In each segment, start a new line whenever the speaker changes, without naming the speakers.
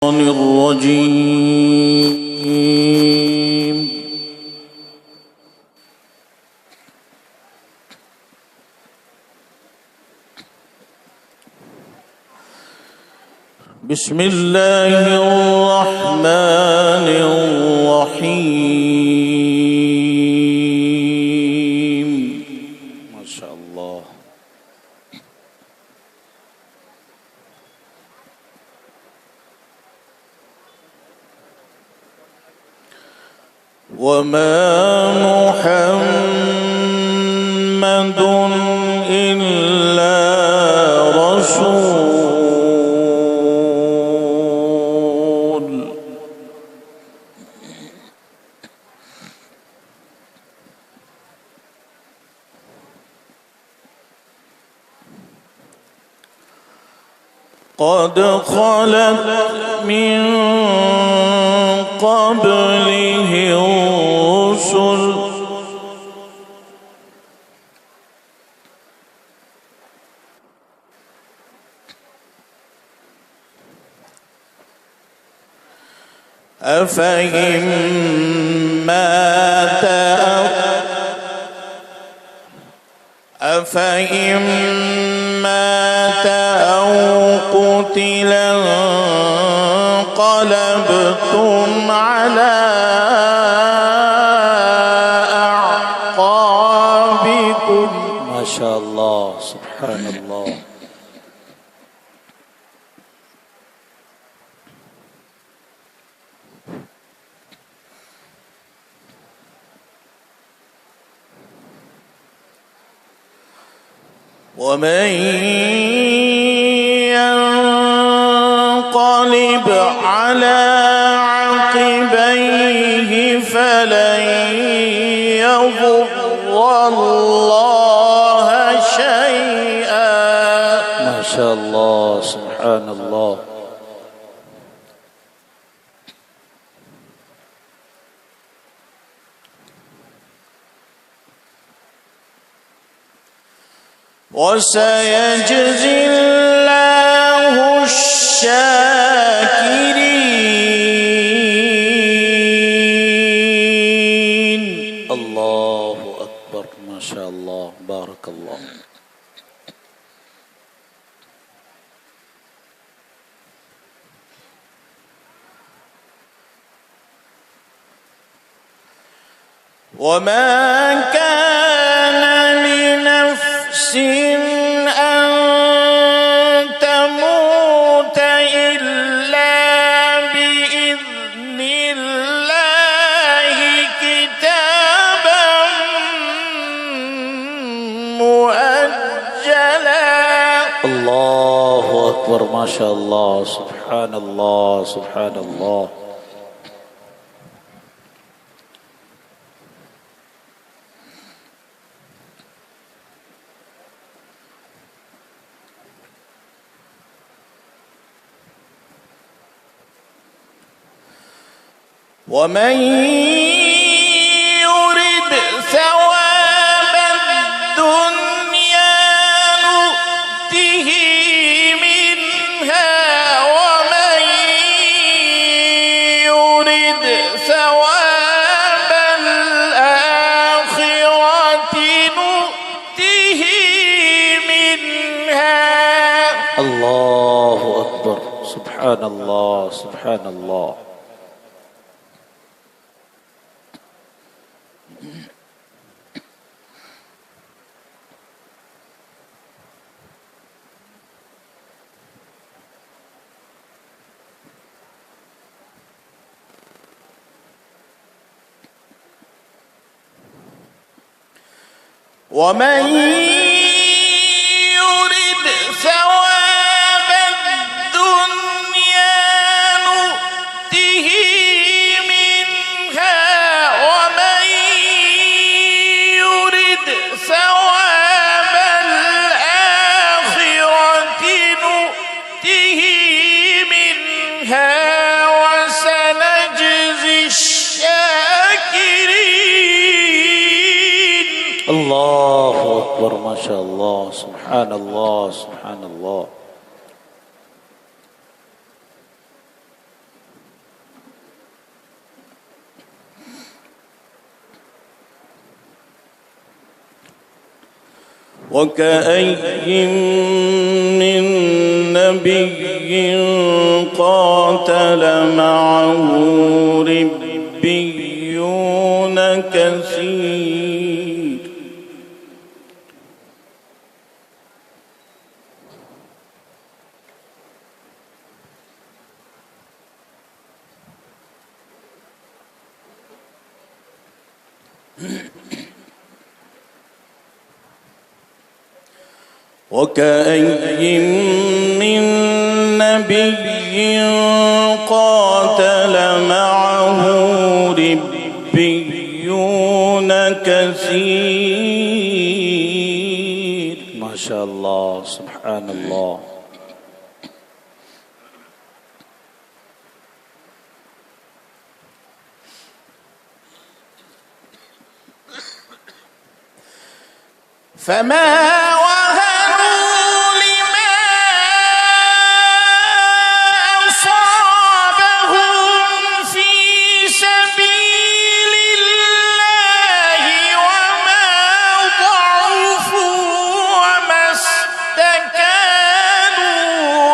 الرجيم. بسم الله الرحمن الرحيم. ما شاء الله. وما محمد إلا رسول قد خلت من قبله الرسل أفإن مات أو قتل انقلبتم على أعقابكم. ما شاء الله، سبحان الله. ومن ينقلب على عقبيه فلن يضر الله شيئا. ما شاء الله، سبحان الله. وسيجزي الله الشاكرين. الله أكبر، ما شاء الله، بارك الله. وما كان لنفس أن تموت إلا بإذن الله كتابا مؤجلا. الله أكبر، ما شاء الله، سبحان الله، سبحان الله. ومن يرد ثواب الدنيا نؤته منها ومن يرد ثواب الآخرة نؤته منها. الله أكبر، سبحان الله، سبحان الله. ومن يرد ثواب الدنيا نؤته منها ومن يرد ثواب الآخرة نؤته منها وسنجزي الشاكرين. الله أكبر، ما شاء الله، سبحان الله، سبحان الله.
وكأي من نبي قاتل معه ربيون كثير وكأي من نبي قاتل معه ربيون كثير.
ما شاء الله سبحان الله.
فما وهنوا لما أصابهم في سبيل الله وما ضعفوا وما استكانوا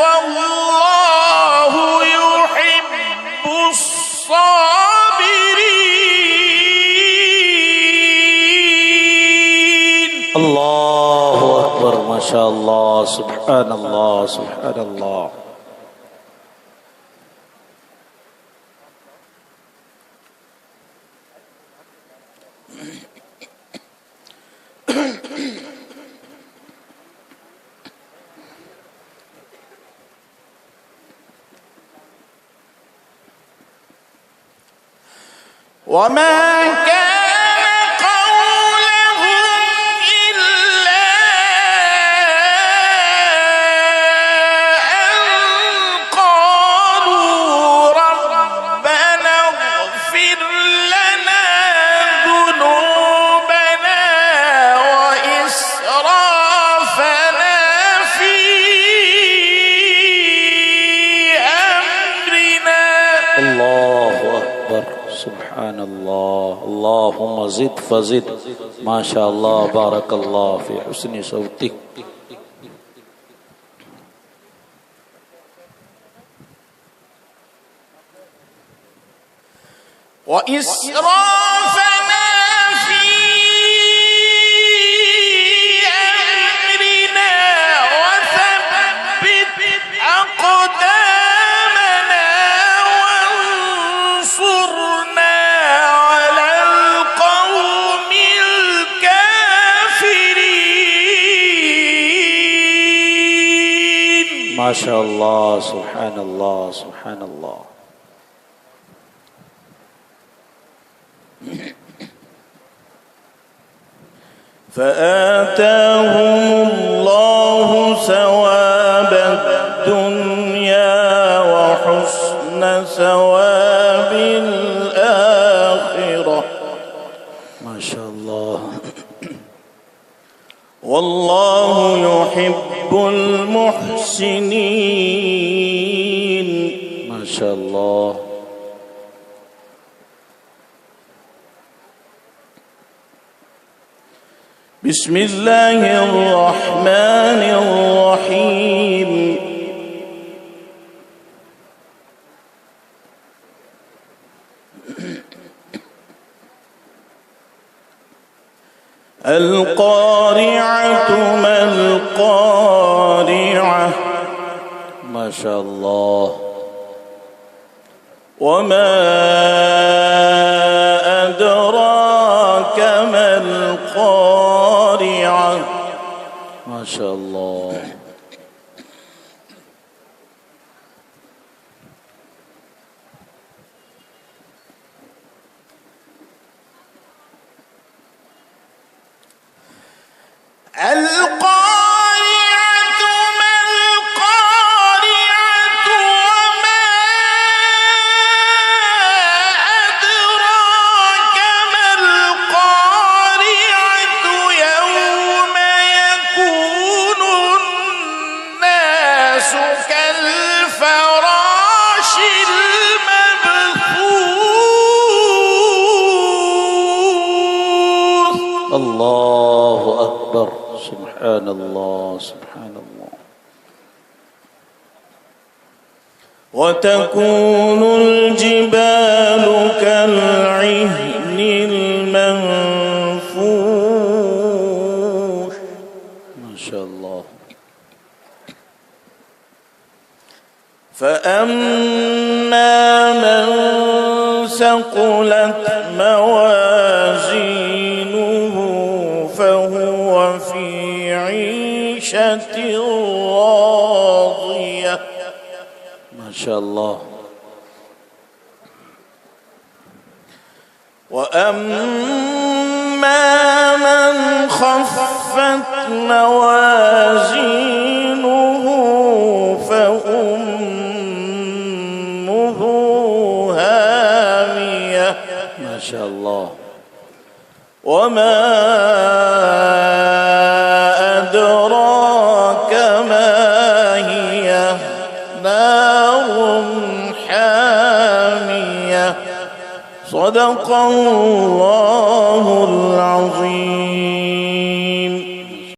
والله يحب الصابرين.
الله أكبر. ما شاء الله سبحان الله سبحان الله.
وما كان قولهم إلا أن قالوا ربنا اغفر لنا ذنوبنا وإسرافنا في أمرنا.
الله أكبر سبحان الله. اللهم زد فزد. ما شاء الله بارك الله في حسن صوتك.
وإسرافنا في أمرنا وثبت أقدامنا وانصرنا على القوم الكافرين.
ما شاء الله سبحان الله سبحان الله.
فآتاهم الله ثواب الدنيا وحسن ثواب الآخرة.
ما شاء الله.
والله يحب المحسنين.
ما شاء الله.
بسم الله الرحمن الرحيم. القارعة ما القارعة.
ما شاء الله.
وما أدراك ما القارعة.
ما شاء الله.
القارعة ما القارعة وما أدراك ما القارعة يوم يكون الناس كالفراش المبثوث.
الله أكبر سبحان الله سبحان الله.
وتكون الجبال كالعهن المنفوش.
ما شاء الله.
فأما من ثقلت موازينه فهو في عيشة راضية.
ما شاء الله.
وأما من خفت موازينه فأمه هامية.
ما شاء الله.
وما أدراك ما هي نار حامية. صدق الله العظيم.